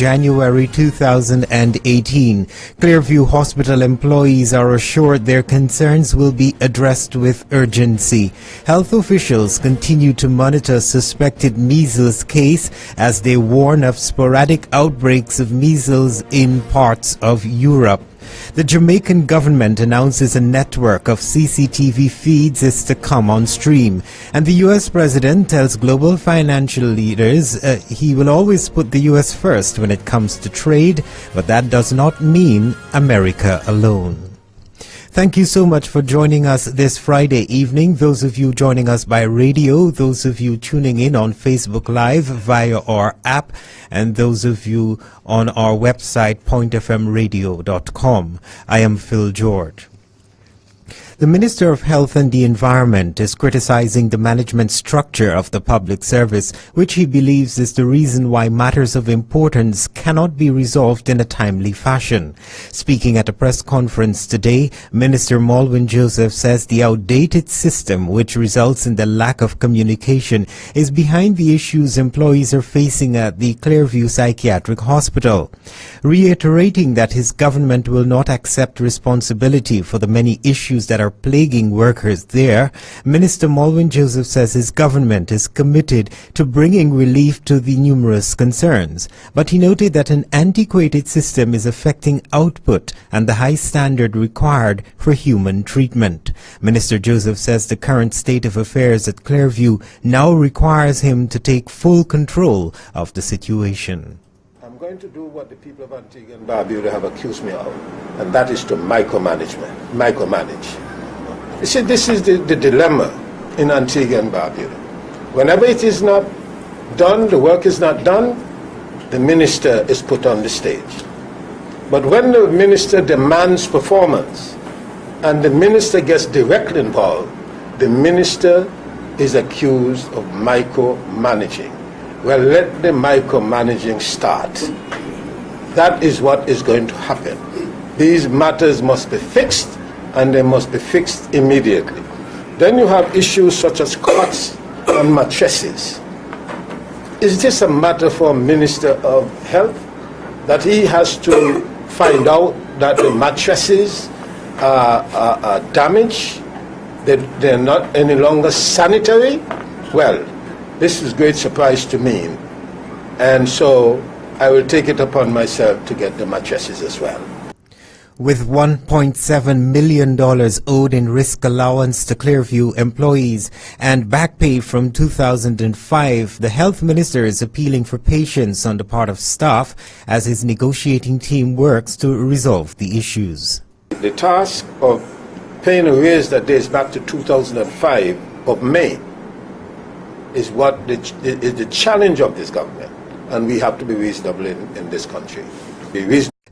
January 2018. Clearview Hospital employees are assured their concerns will be addressed with urgency. Health officials continue to monitor suspected measles case as they warn of sporadic outbreaks of measles in parts of Europe. The Jamaican government announces a network of CCTV feeds is to come on stream. And the U.S. president tells global financial leaders he will always put the U.S. first when it comes to trade, but that does not mean America alone. Thank you so much for joining us this Friday evening. Those of you joining us by radio, those of you tuning in on Facebook Live via our app, and those of you on our website, pointefmradio.com. I am Phil George. The Minister of Health and the Environment is criticizing the management structure of the public service, which he believes is the reason why matters of importance cannot be resolved in a timely fashion. Speaking at a press conference today, Minister Malwin Joseph says the outdated system, which results in the lack of communication, is behind the issues employees are facing at the Clearview Psychiatric Hospital. Reiterating that his government will not accept responsibility for the many issues that are plaguing workers there, Minister Malwin Joseph says his government is committed to bringing relief to the numerous concerns. But he noted that an antiquated system is affecting output and the high standard required for human treatment. Minister Joseph says the current state of affairs at Clearview now requires him to take full control of the situation. I'm going to do what the people of Antigua and Barbuda have accused me of, and that is to micromanage. You see, this is the dilemma in Antigua and Barbuda. Whenever it is not done, the work is not done, the minister is put on the stage. But when the minister demands performance and the minister gets directly involved, the minister is accused of micromanaging. Well, let the micromanaging start. That is what is going to happen. These matters must be fixed, and they must be fixed immediately. Then you have issues such as cots and mattresses. Is this a matter for Minister of Health, that he has to find out that the mattresses are damaged, that they're not any longer sanitary? Well, this is a great surprise to me, and so I will take it upon myself to get the mattresses as well. With $1.7 million owed in risk allowance to Clearview employees and back pay from 2005, the health minister is appealing for patience on the part of staff as his negotiating team works to resolve the issues. The task of paying arrears that dates back to 2005 of May is what is the challenge of this government, and we have to be reasonable in this country.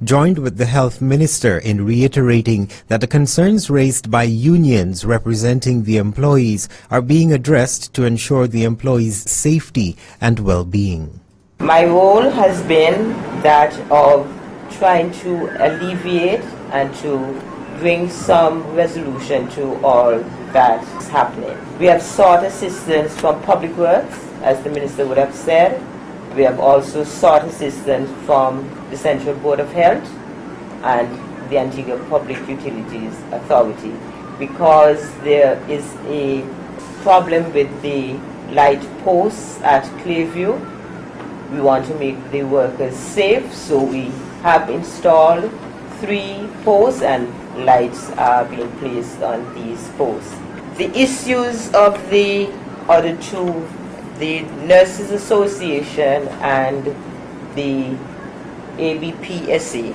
Joined with the health minister in reiterating that the concerns raised by unions representing the employees are being addressed to ensure the employees' safety and well-being. My role has been that of trying to alleviate and to bring some resolution to all that is happening. We have sought assistance from Public Works, as the minister would have said. We have also sought assistance from the Central Board of Health and the Antigua Public Utilities Authority, because there is a problem with the light posts at Clearview. We want to make the workers safe, so we have installed 3 posts and lights are being placed on these posts. The issues of the other two, the Nurses Association and the ABPSA,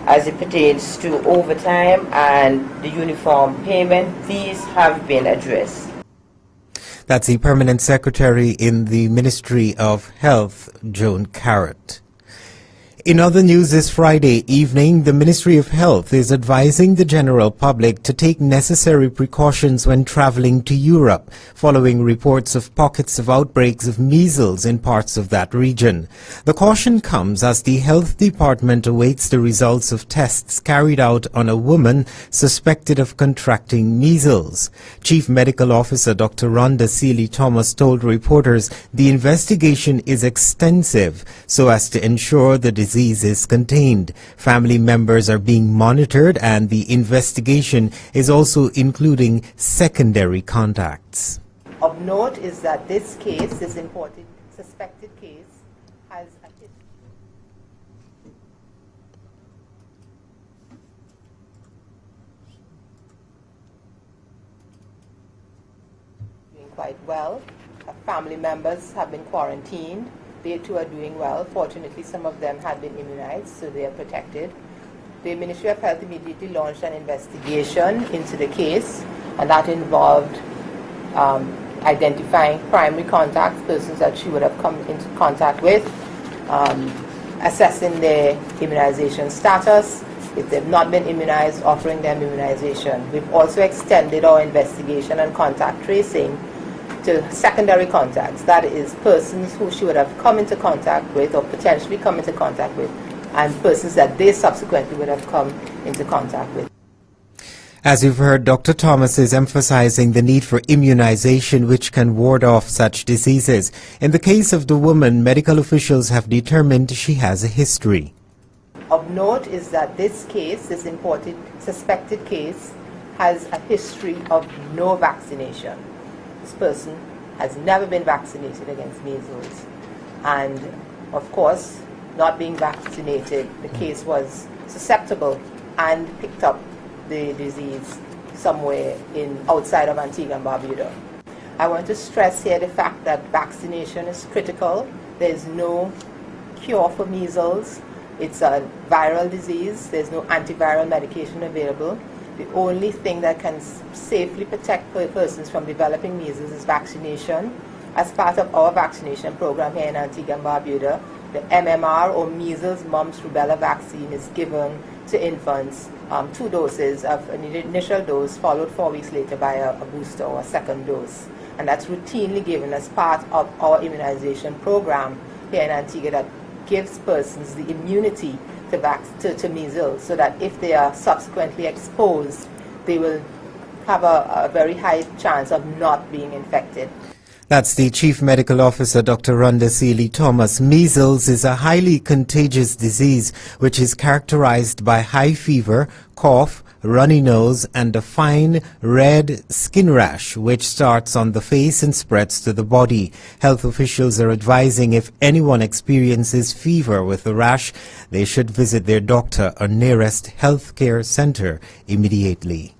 as it pertains to overtime and the uniform payment, these have been addressed. That's the Permanent Secretary in the Ministry of Health, Joan Carrott. In other news this Friday evening, the Ministry of Health is advising the general public to take necessary precautions when traveling to Europe, following reports of pockets of outbreaks of measles in parts of that region. The caution comes as the Health Department awaits the results of tests carried out on a woman suspected of contracting measles. Chief Medical Officer Dr. Rhonda Seeley-Thomas told reporters the investigation is extensive so as to ensure the disease is contained. Family members are being monitored and the investigation is also including secondary contacts. Of note is that this case, this important suspected case, has a history. Doing quite well. Family members have been quarantined. They too are doing well. Fortunately, some of them had been immunized, so they are protected. The Ministry of Health immediately launched an investigation into the case, and that involved identifying primary contacts, persons that she would have come into contact with, assessing their immunization status. If they've not been immunized, offering them immunization. We've also extended our investigation and contact tracing to secondary contacts, that is, persons who she would have come into contact with or potentially come into contact with, and persons that they subsequently would have come into contact with. As you've heard, Dr. Thomas is emphasizing the need for immunization which can ward off such diseases. In the case of the woman, medical officials have determined she has a history. Of note is that this case, this important suspected case, has a history of no vaccination. This person has never been vaccinated against measles, and of course, not being vaccinated, the case was susceptible and picked up the disease somewhere outside of Antigua and Barbuda. I want to stress here the fact that vaccination is critical. There is no cure for measles. It's a viral disease. There's no antiviral medication available. The only thing that can safely protect persons from developing measles is vaccination. As part of our vaccination program here in Antigua and Barbuda, the MMR, or measles, mumps, rubella vaccine, is given to infants, 2 doses of an initial dose followed 4 weeks later by a booster or a second dose. And that's routinely given as part of our immunization program here in Antigua that gives persons the immunity to measles, so that if they are subsequently exposed, they will have a very high chance of not being infected. That's the Chief Medical Officer, Dr. Rhonda Seeley-Thomas. Measles is a highly contagious disease which is characterized by high fever, cough, runny nose, and a fine red skin rash which starts on the face and spreads to the body. Health officials are advising if anyone experiences fever with the rash, they should visit their doctor or nearest healthcare center immediately.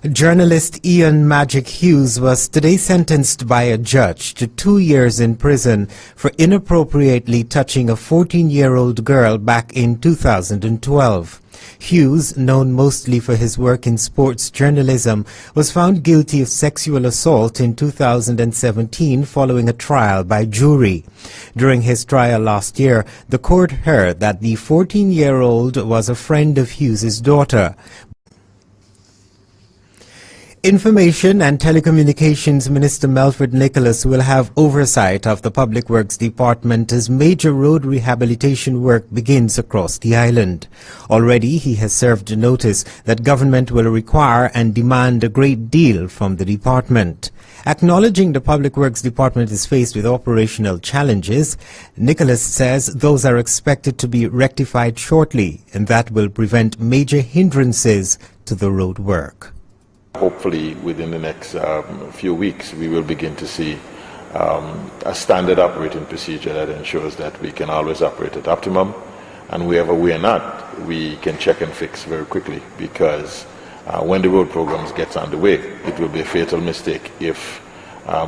Journalist Ian Magic Hughes was today sentenced by a judge to 2 years in prison for inappropriately touching a 14-year-old girl back in 2012. Hughes, known mostly for his work in sports journalism, was found guilty of sexual assault in 2017 following a trial by jury. During his trial last year, the court heard that the 14-year-old was a friend of Hughes's daughter. Information and Telecommunications Minister Melford Nicholas will have oversight of the Public Works Department as major road rehabilitation work begins across the island. Already he has served notice that government will require and demand a great deal from the department. Acknowledging the Public Works Department is faced with operational challenges, Nicholas says those are expected to be rectified shortly, and that will prevent major hindrances to the road work. Hopefully within the next few weeks we will begin to see a standard operating procedure that ensures that we can always operate at optimum, and wherever we are not, we can check and fix very quickly, because when the road programs gets underway, it will be a fatal mistake if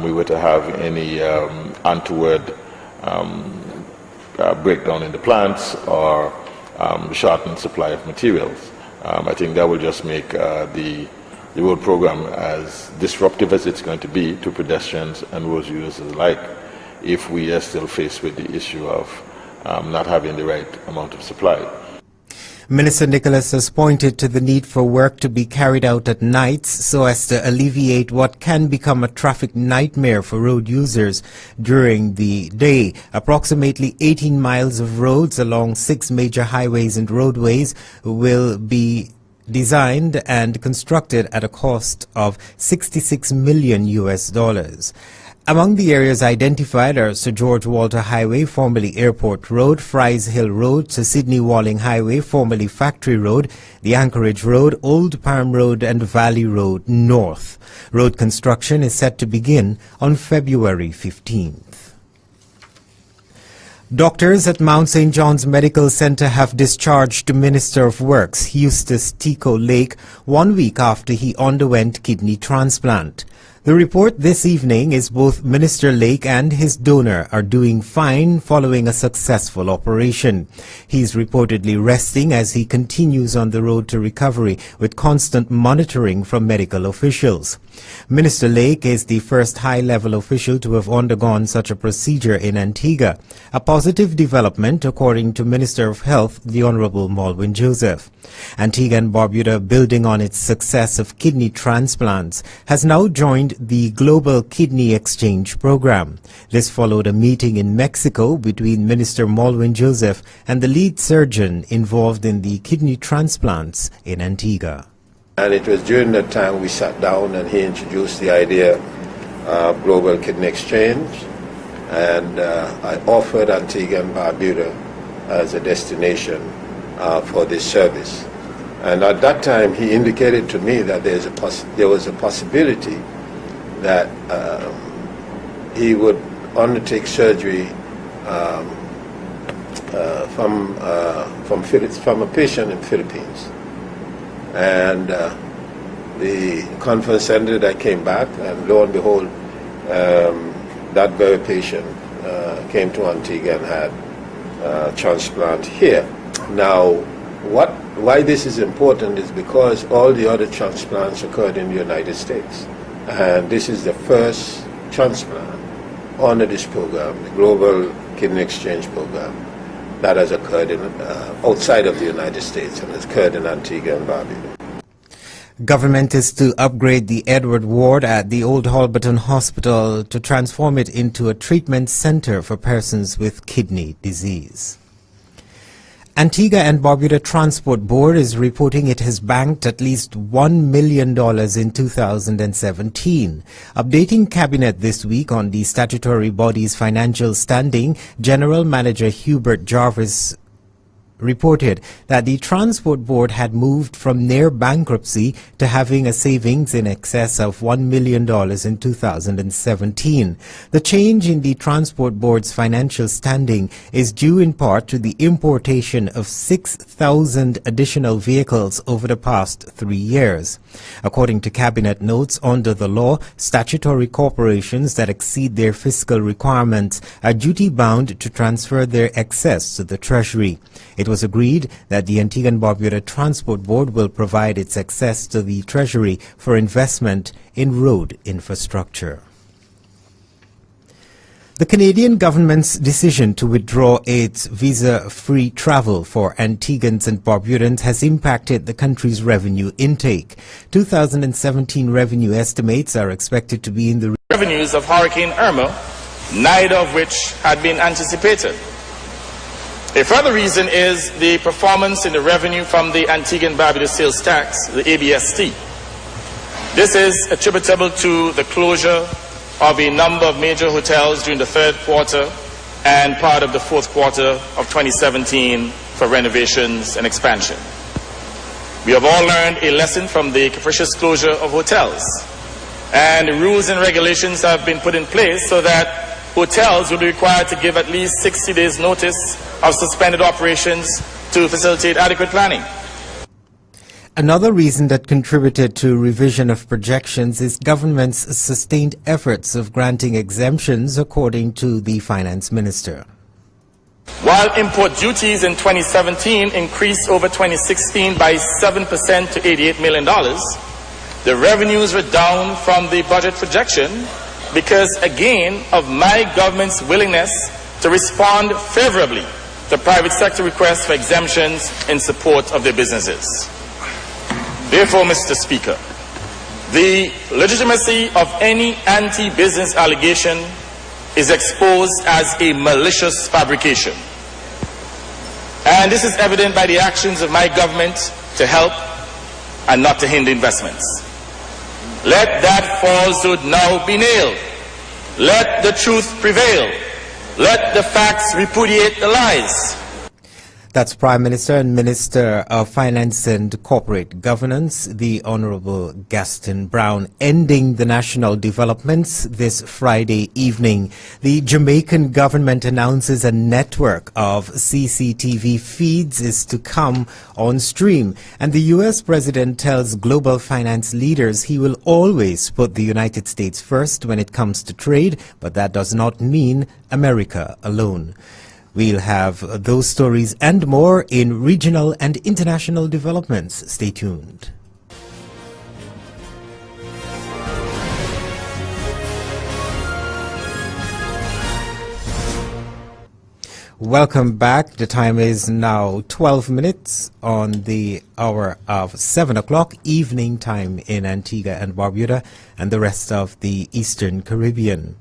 we were to have any untoward breakdown in the plants or shortened supply of materials. I think that will just make the road program as disruptive as it's going to be to pedestrians and road users alike if we are still faced with the issue of not having the right amount of supply. Minister Nicholas has pointed to the need for work to be carried out at nights so as to alleviate what can become a traffic nightmare for road users during the day. Approximately 18 miles of roads along 6 major highways and roadways will be designed and constructed at a cost of $66 million. Among the areas identified are Sir George Walter Highway, formerly Airport Road, Fries Hill Road, to Sydney Walling Highway, formerly Factory Road, the Anchorage Road, Old Palm Road and Valley Road North. Road construction is set to begin on February 15th. Doctors at Mount St. John's Medical Center have discharged Minister of Works, Eustace Tico Lake, 1 week after he underwent kidney transplant. The report this evening is both Minister Lake and his donor are doing fine following a successful operation. He's reportedly resting as he continues on the road to recovery with constant monitoring from medical officials. Minister Lake is the first high-level official to have undergone such a procedure in Antigua, a positive development according to Minister of Health, the Honorable Malwin Joseph. Antigua and Barbuda, building on its success of kidney transplants, has now joined the Global Kidney Exchange Program. This followed a meeting in Mexico between Minister Malwin Joseph and the lead surgeon involved in the kidney transplants in Antigua. And it was during that time we sat down and he introduced the idea of Global Kidney Exchange, and I offered Antigua and Barbuda as a destination for this service. And at that time he indicated to me that there was a possibility that he would undertake surgery from a patient in the Philippines. And the conference ended, I came back, and lo and behold, that very patient came to Antigua and had transplant here. Now, why this is important is because all the other transplants occurred in the United States. And this is the first transplant under this program, the Global Kidney Exchange Program, that has occurred outside of the United States and has occurred in Antigua and Barbuda. Government is to upgrade the Edward Ward at the Old Halberton Hospital to transform it into a treatment center for persons with kidney disease. Antigua and Barbuda Transport Board is reporting it has banked at least $1 million in 2017. Updating Cabinet this week on the statutory body's financial standing, General Manager Hubert Jarvis reported that the Transport Board had moved from near bankruptcy to having a savings in excess of $1 million in 2017. The change in the Transport Board's financial standing is due in part to the importation of 6,000 additional vehicles over the past 3 years. According to Cabinet notes, under the law, statutory corporations that exceed their fiscal requirements are duty-bound to transfer their excess to the Treasury. It was agreed that the Antigua and Barbuda Transport Board will provide its excess to the Treasury for investment in road infrastructure. The Canadian government's decision to withdraw its visa-free travel for Antiguans and Barbudans has impacted the country's revenue intake. 2017 revenue estimates are expected to be in the revenues of Hurricane Irma, neither of which had been anticipated. A further reason is the performance in the revenue from the Antigua and Barbuda sales tax, the ABST. This is attributable to the closure of a number of major hotels during the third quarter and part of the fourth quarter of 2017 for renovations and expansion. We have all learned a lesson from the capricious closure of hotels, and rules and regulations have been put in place so that hotels will be required to give at least 60 days notice of suspended operations to facilitate adequate planning. Another reason that contributed to revision of projections is government's sustained efforts of granting exemptions, according to the finance minister. While import duties in 2017 increased over 2016 by 7% to $88 million, the revenues were down from the budget projection because, again, of my government's willingness to respond favorably to private sector requests for exemptions in support of their businesses. Therefore, Mr. Speaker, the legitimacy of any anti-business allegation is exposed as a malicious fabrication. And this is evident by the actions of my government to help and not to hinder investments. Let that falsehood now be nailed. Let the truth prevail. Let the facts repudiate the lies. That's Prime Minister and Minister of Finance and Corporate Governance, the Honourable Gaston Brown, ending the national developments this Friday evening. The Jamaican government announces a network of CCTV feeds is to come on stream, and the U.S. President tells global finance leaders he will always put the United States first when it comes to trade, but that does not mean America alone. We'll have those stories and more in regional and international developments. Stay tuned. Welcome back. The time is now 12 minutes on the hour of 7 o'clock evening time in Antigua and Barbuda and the rest of the Eastern Caribbean.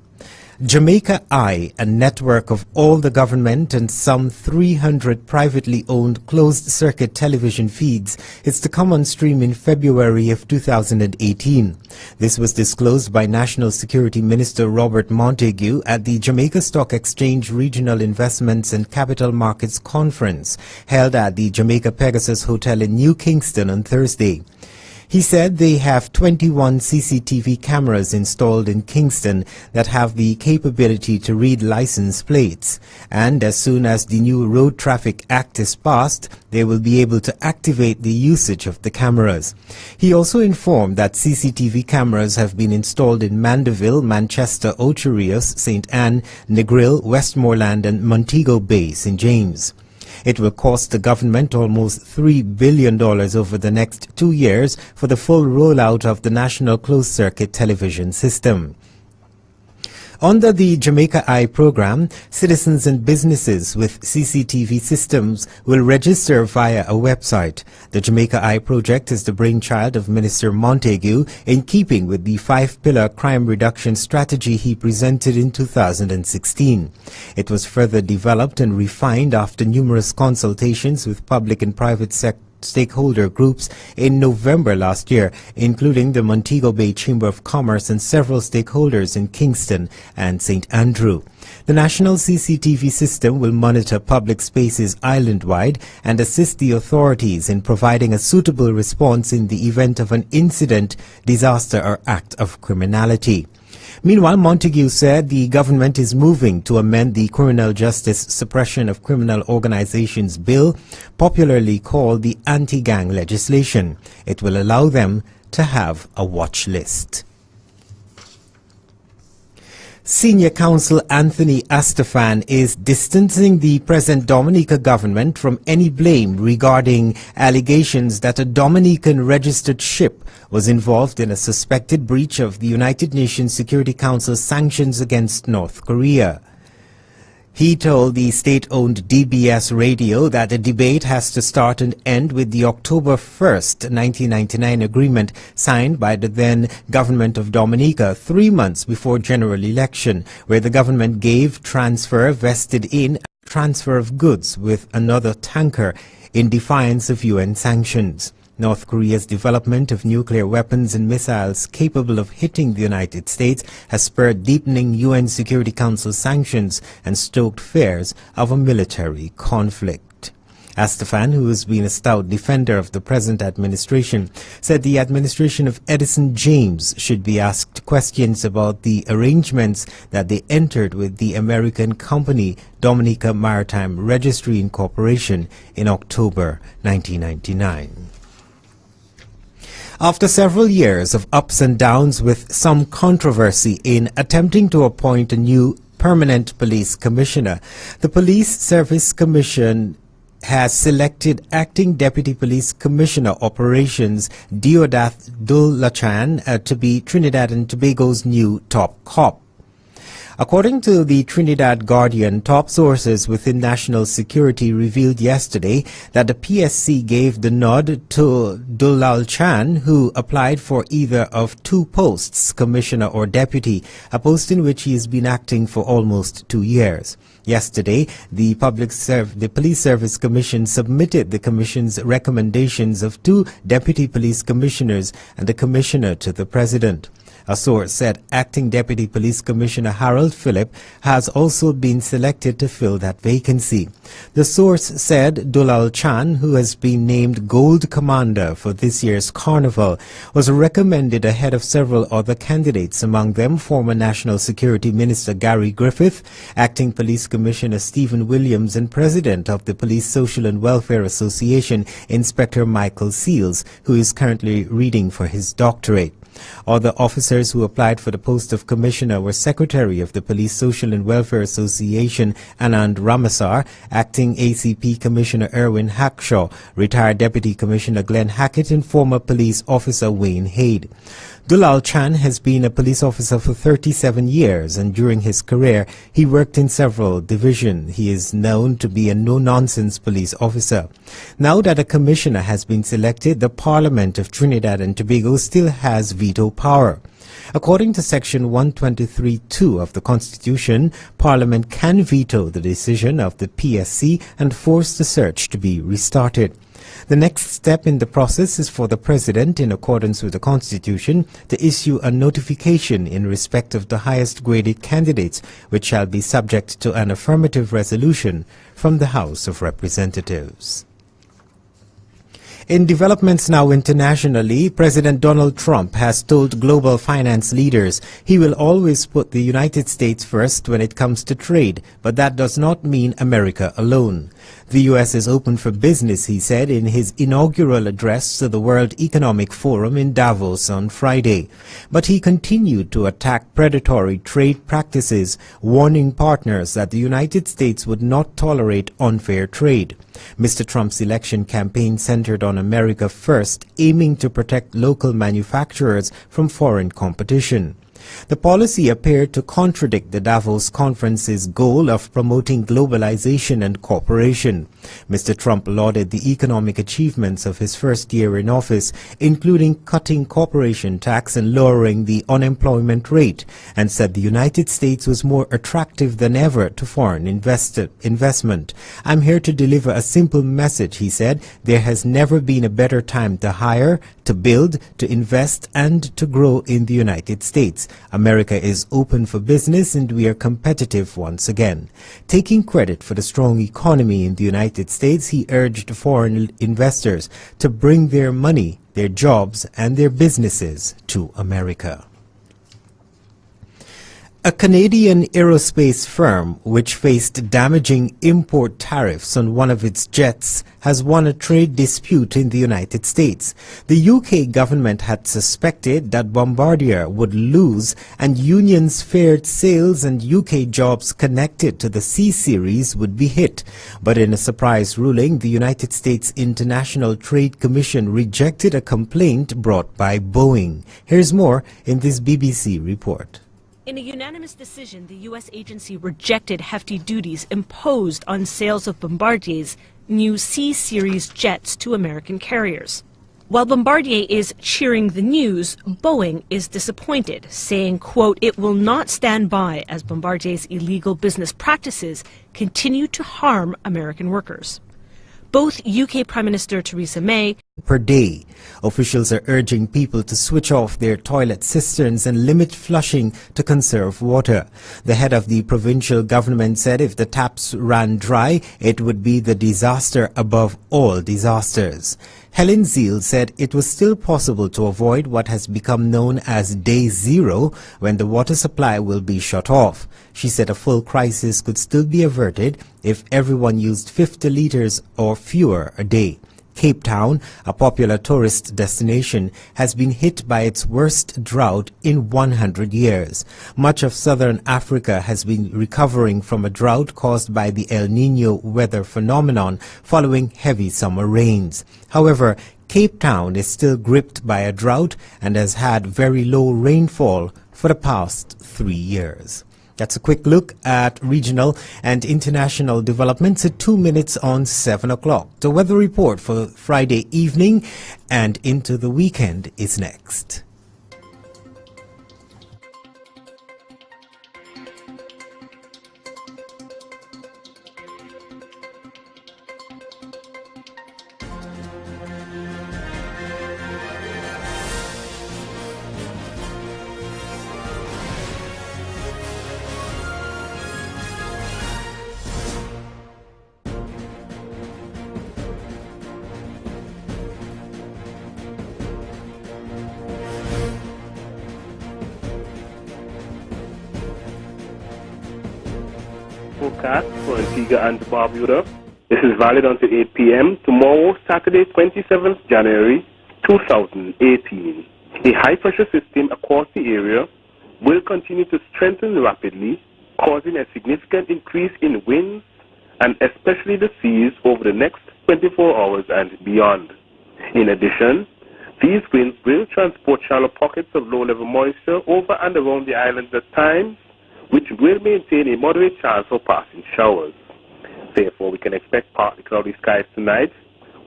Jamaica Eye, a network of all the government and some 300 privately owned closed-circuit television feeds, is to come on stream in February of 2018. This was disclosed by National Security Minister Robert Montague at the Jamaica Stock Exchange Regional Investments and Capital Markets Conference, held at the Jamaica Pegasus Hotel in New Kingston on Thursday. He said they have 21 CCTV cameras installed in Kingston that have the capability to read license plates, and as soon as the new Road Traffic Act is passed, they will be able to activate the usage of the cameras. He also informed that CCTV cameras have been installed in Mandeville, Manchester, Ocho Rios, St. Anne, Negril, Westmoreland and Montego Bay, St. James. It will cost the government almost $3 billion over the next 2 years for the full rollout of the national closed-circuit television system. Under the Jamaica Eye program, citizens and businesses with CCTV systems will register via a website. The Jamaica Eye project is the brainchild of Minister Montague, in keeping with the 5-pillar crime reduction strategy he presented in 2016. It was further developed and refined after numerous consultations with public and private stakeholder groups in November last year, including the Montego Bay Chamber of Commerce and several stakeholders in Kingston and St. Andrew. The national CCTV system will monitor public spaces island-wide and assist the authorities in providing a suitable response in the event of an incident, disaster or act of criminality. Meanwhile, Montague said the government is moving to amend the Criminal Justice Suppression of Criminal Organizations Bill, popularly called the anti-gang legislation. It will allow them to have a watch list. Senior Counsel Anthony Astafan is distancing the present Dominica government from any blame regarding allegations that a Dominican registered ship was involved in a suspected breach of the United Nations Security Council sanctions against North Korea. He told the state-owned DBS radio that the debate has to start and end with the October 1st, 1999 agreement signed by the then government of Dominica 3 months before general election, where the government gave transfer vested in transfer of goods with another tanker in defiance of UN sanctions. North Korea's development of nuclear weapons and missiles capable of hitting the United States has spurred deepening UN Security Council sanctions and stoked fears of a military conflict. Astafan, who has been a stout defender of the present administration, said the administration of Edison James should be asked questions about the arrangements that they entered with the American company Dominica Maritime Registry Incorporation in October 1999. After several years of ups and downs with some controversy in attempting to appoint a new permanent police commissioner, the Police Service Commission has selected Acting Deputy Police Commissioner Operations Deodath Dul Lachan to be Trinidad and Tobago's new top cop. According to the Trinidad Guardian, top sources within national security revealed yesterday that the PSC gave the nod to Dulal Chan, who applied for either of two posts, commissioner or deputy, a post in which he has been acting for almost 2 years. Yesterday, the Police Service Commission submitted the Commission's recommendations of 2 deputy police commissioners and a commissioner to the President. A source said Acting Deputy Police Commissioner Harold Phillip has also been selected to fill that vacancy. The source said Dulal Chan, who has been named Gold Commander for this year's Carnival, was recommended ahead of several other candidates, among them former National Security Minister Gary Griffith, Acting Police Commissioner Stephen Williams, and President of the Police Social and Welfare Association, Inspector Michael Seals, who is currently reading for his doctorate. Other officers who applied for the post of commissioner were Secretary of the Police Social and Welfare Association Anand Ramasar, Acting ACP Commissioner Erwin Hackshaw, retired Deputy Commissioner Glenn Hackett, and former police officer Wayne Hade. Dulal Chan has been a police officer for 37 years, and during his career he worked in several divisions. He is known to be a no-nonsense police officer. Now that a commissioner has been selected, the Parliament of Trinidad and Tobago still has veto power. According to Section 123(2) of the Constitution, Parliament can veto the decision of the PSC and force the search to be restarted. The next step in the process is for the President, in accordance with the Constitution, to issue a notification in respect of the highest graded candidates, which shall be subject to an affirmative resolution from the House of Representatives. In developments now internationally, President Donald Trump has told global finance leaders he will always put the United States first when it comes to trade, but that does not mean America alone. The U.S. is open for business, he said in his inaugural address to the World Economic Forum in Davos on Friday. But he continued to attack predatory trade practices, warning partners that the United States would not tolerate unfair trade. Mr. Trump's election campaign centered on America First, aiming to protect local manufacturers from foreign competition. The policy appeared to contradict the Davos conference's goal of promoting globalization and cooperation. Mr. Trump lauded the economic achievements of his first year in office, including cutting corporation tax and lowering the unemployment rate, and said the United States was more attractive than ever to foreign investment. "I'm here to deliver a simple message," he said. "There has never been a better time to hire, to build, to invest, and to grow in the United States. America is open for business and we are competitive once again." Taking credit for the strong economy in the United States, he urged foreign investors to bring their money, their jobs, and their businesses to America. A Canadian aerospace firm, which faced damaging import tariffs on one of its jets, has won a trade dispute in the United States. The UK government had suspected that Bombardier would lose, and unions feared sales and UK jobs connected to the C-Series would be hit. But in a surprise ruling, the United States International Trade Commission rejected a complaint brought by Boeing. Here's more in this BBC report. In a unanimous decision, the U.S. agency rejected hefty duties imposed on sales of Bombardier's new C-Series jets to American carriers. While Bombardier is cheering the news, Boeing is disappointed, saying, quote, "It will not stand by as Bombardier's illegal business practices continue to harm American workers." Both UK Prime Minister Theresa May per day. Officials are urging people to switch off their toilet cisterns and limit flushing to conserve water. The head of the provincial government said if the taps ran dry, it would be the disaster above all disasters. Helen Zeal said it was still possible to avoid what has become known as Day Zero, when the water supply will be shut off. She said a full crisis could still be averted if everyone used 50 liters or fewer a day. Cape Town, a popular tourist destination, has been hit by its worst drought in 100 years. Much of southern Africa has been recovering from a drought caused by the El Niño weather phenomenon following heavy summer rains. However, Cape Town is still gripped by a drought and has had very low rainfall for the past 3 years. That's a quick look at regional and international developments at 2 minutes on 7 o'clock. The weather report for Friday evening and into the weekend is next. Forecast for Antigua and Barbuda. This is valid until 8 p.m. tomorrow, Saturday, 27th January 2018. A high-pressure system across the area will continue to strengthen rapidly, causing a significant increase in winds and especially the seas over the next 24 hours and beyond. In addition, these winds will transport shallow pockets of low-level moisture over and around the islands at times, which will maintain a moderate chance of passing showers. Therefore, we can expect partly cloudy skies tonight,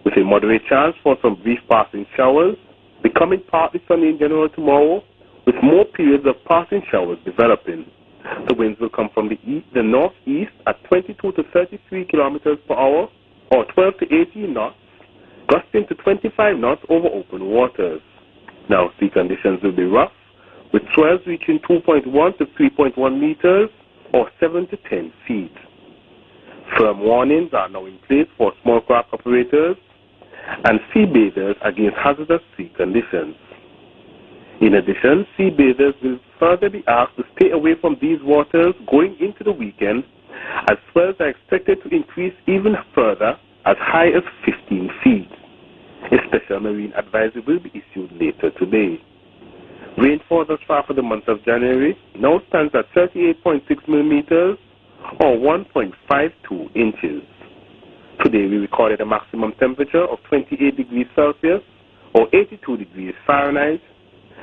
with a moderate chance for some brief passing showers, becoming partly sunny in general tomorrow, with more periods of passing showers developing. The winds will come from the northeast at 22 to 33 kilometers per hour, or 12 to 18 knots, gusting to 25 knots over open waters. Now, sea conditions will be rough, with swells reaching 2.1 to 3.1 meters, or 7 to 10 feet. Firm warnings are now in place for small craft operators and sea bathers against hazardous sea conditions. In addition, sea bathers will further be asked to stay away from these waters going into the weekend, as swells are expected to increase even further, as high as 15 feet. A special marine advisory will be issued later today. Rainfall thus far for the month of January now stands at 38.6 millimeters, or 1.52 inches. Today we recorded a maximum temperature of 28 degrees Celsius, or 82 degrees Fahrenheit,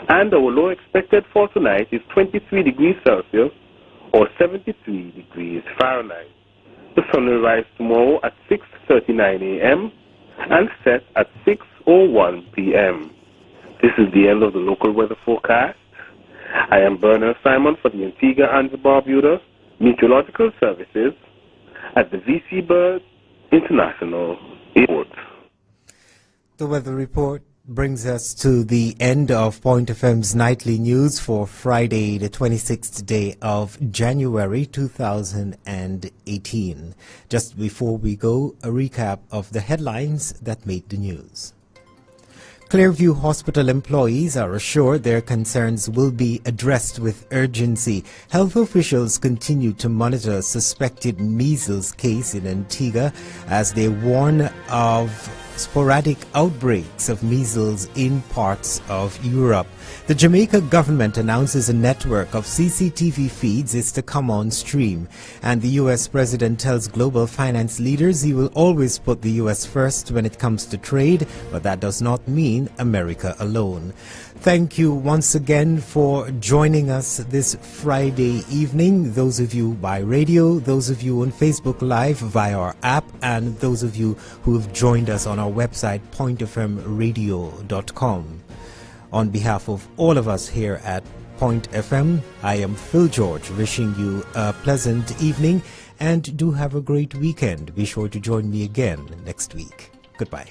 and our low expected for tonight is 23 degrees Celsius, or 73 degrees Fahrenheit. The sun will rise tomorrow at 6:39 a.m. and set at 6:01 p.m. This is the end of the local weather forecast. I am Bernard Simon for the Antigua and Barbuda Meteorological Services at the V.C. Bird International Airport. The weather report brings us to the end of Point FM's nightly news for Friday, the 26th day of January 2018. Just before we go, a recap of the headlines that made the news. Clearview Hospital employees are assured their concerns will be addressed with urgency. Health officials continue to monitor a suspected measles case in Antigua as they warn of sporadic outbreaks of measles in parts of Europe. The Jamaica government announces a network of CCTV feeds is to come on stream, and the U.S. president tells global finance leaders he will always put the U.S. first when it comes to trade, but that does not mean America alone. Thank you once again for joining us this Friday evening, those of you by radio, those of you on Facebook Live via our app, and those of you who have joined us on our website, pointefmradio.com. On behalf of all of us here at Point FM, I am Phil George, wishing you a pleasant evening and do have a great weekend. Be sure to join me again next week. Goodbye.